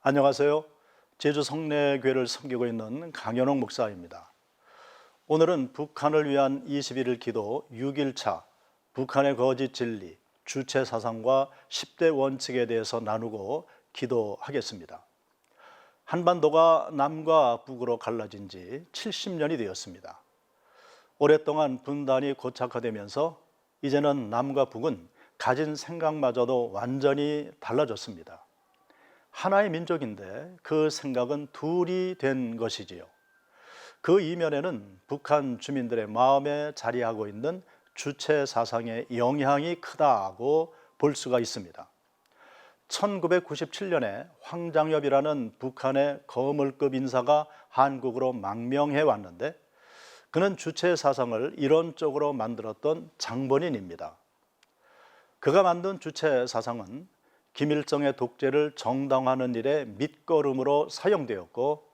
안녕하세요. 제주 성례교회를 섬기고 있는 강현옥 목사입니다. 오늘은 북한을 위한 21일 기도 6일차 북한의 거짓 진리, 주체 사상과 10대 원칙에 대해서 나누고 기도하겠습니다. 한반도가 남과 북으로 갈라진 지 70년이 되었습니다. 오랫동안 분단이 고착화되면서 이제는 남과 북은 가진 생각마저도 완전히 달라졌습니다. 하나의 민족인데 그 생각은 둘이 된 것이지요. 그 이면에는 북한 주민들의 마음에 자리하고 있는 주체 사상의 영향이 크다고 볼 수가 있습니다. 1997년에 황장엽이라는 북한의 거물급 인사가 한국으로 망명해 왔는데 그는 주체 사상을 이론적으로 만들었던 장본인입니다. 그가 만든 주체 사상은 김일성의 독재를 정당화하는 일에 밑거름으로 사용되었고,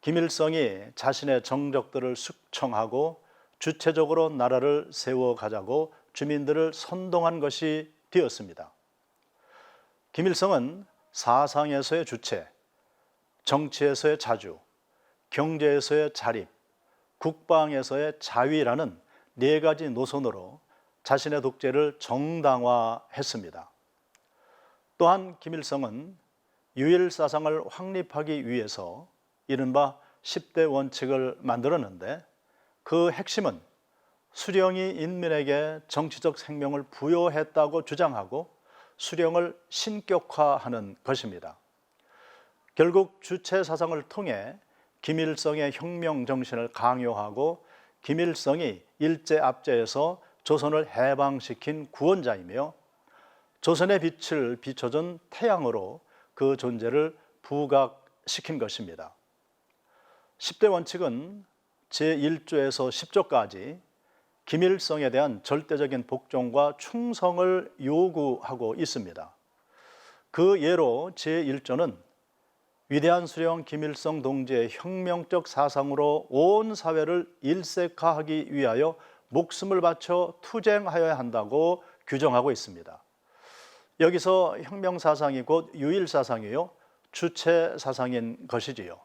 김일성이 자신의 정적들을 숙청하고 주체적으로 나라를 세워가자고 주민들을 선동한 것이 되었습니다. 김일성은 사상에서의 주체, 정치에서의 자주, 경제에서의 자립, 국방에서의 자위라는 네 가지 노선으로 자신의 독재를 정당화했습니다. 또한 김일성은 유일 사상을 확립하기 위해서 이른바 10대 원칙을 만들었는데 그 핵심은 수령이 인민에게 정치적 생명을 부여했다고 주장하고 수령을 신격화하는 것입니다. 결국 주체 사상을 통해 김일성의 혁명 정신을 강요하고 김일성이 일제압제에서 조선을 해방시킨 구원자이며 조선의 빛을 비춰준 태양으로 그 존재를 부각시킨 것입니다. 10대 원칙은 제1조에서 10조까지 김일성에 대한 절대적인 복종과 충성을 요구하고 있습니다. 그 예로 제1조는 위대한 수령 김일성 동지의 혁명적 사상으로 온 사회를 일색화하기 위하여 목숨을 바쳐 투쟁하여야 한다고 규정하고 있습니다. 여기서 혁명사상이 곧 유일사상이요 주체 사상인 것이지요.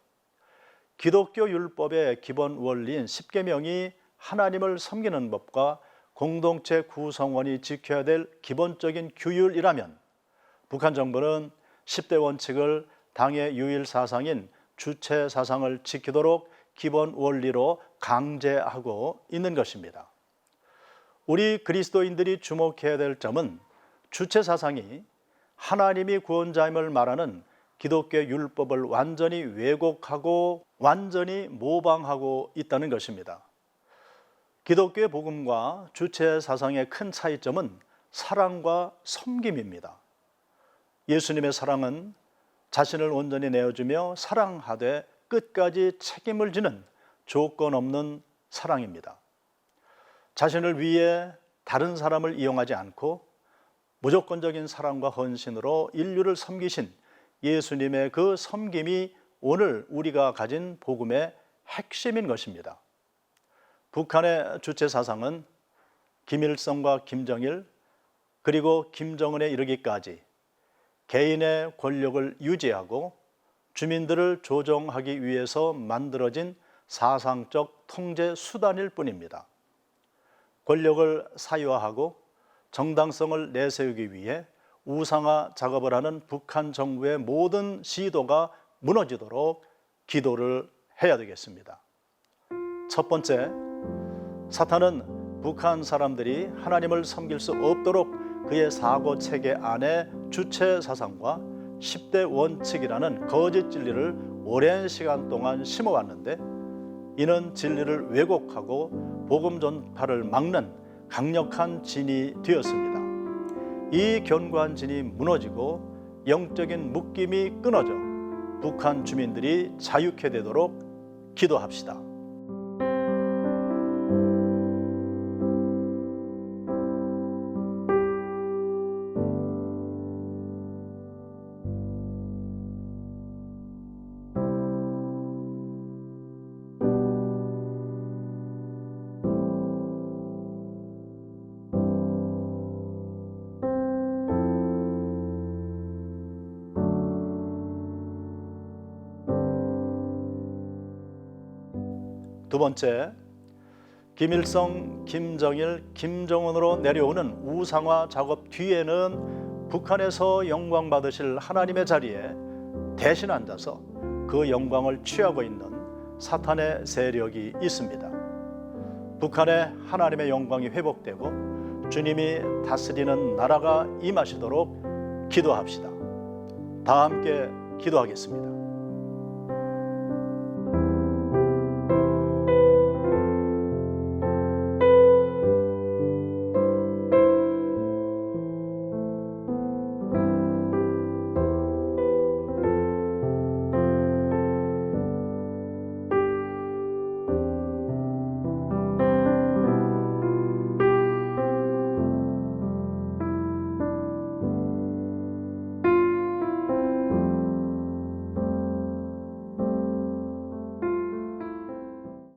기독교 율법의 기본 원리인 십계명이 하나님을 섬기는 법과 공동체 구성원이 지켜야 될 기본적인 규율이라면 북한 정부는 10대 원칙을 당의 유일사상인 주체 사상을 지키도록 기본 원리로 강제하고 있는 것입니다. 우리 그리스도인들이 주목해야 될 점은 주체 사상이 하나님이 구원자임을 말하는 기독교 율법을 완전히 왜곡하고 완전히 모방하고 있다는 것입니다. 기독교의 복음과 주체 사상의 큰 차이점은 사랑과 섬김입니다. 예수님의 사랑은 자신을 온전히 내어주며 사랑하되 끝까지 책임을 지는 조건 없는 사랑입니다. 자신을 위해 다른 사람을 이용하지 않고 무조건적인 사랑과 헌신으로 인류를 섬기신 예수님의 그 섬김이 오늘 우리가 가진 복음의 핵심인 것입니다. 북한의 주체 사상은 김일성과 김정일 그리고 김정은에 이르기까지 개인의 권력을 유지하고 주민들을 조종하기 위해서 만들어진 사상적 통제 수단일 뿐입니다. 권력을 사유화하고 정당성을 내세우기 위해 우상화 작업을 하는 북한 정부의 모든 시도가 무너지도록 기도를 해야 되겠습니다. 첫 번째, 사탄은 북한 사람들이 하나님을 섬길 수 없도록 그의 사고 체계 안에 주체 사상과 10대 원칙이라는 거짓 진리를 오랜 시간 동안 심어왔는데 이는 진리를 왜곡하고 복음 전파를 막는 강력한 진이 되었습니다. 이 견고한 진이 무너지고 영적인 묶임이 끊어져 북한 주민들이 자유케 되도록 기도합시다. 두 번째, 김일성, 김정일, 김정은으로 내려오는 우상화 작업 뒤에는 북한에서 영광 받으실 하나님의 자리에 대신 앉아서 그 영광을 취하고 있는 사탄의 세력이 있습니다. 북한에 하나님의 영광이 회복되고 주님이 다스리는 나라가 임하시도록 기도합시다. 다 함께 기도하겠습니다.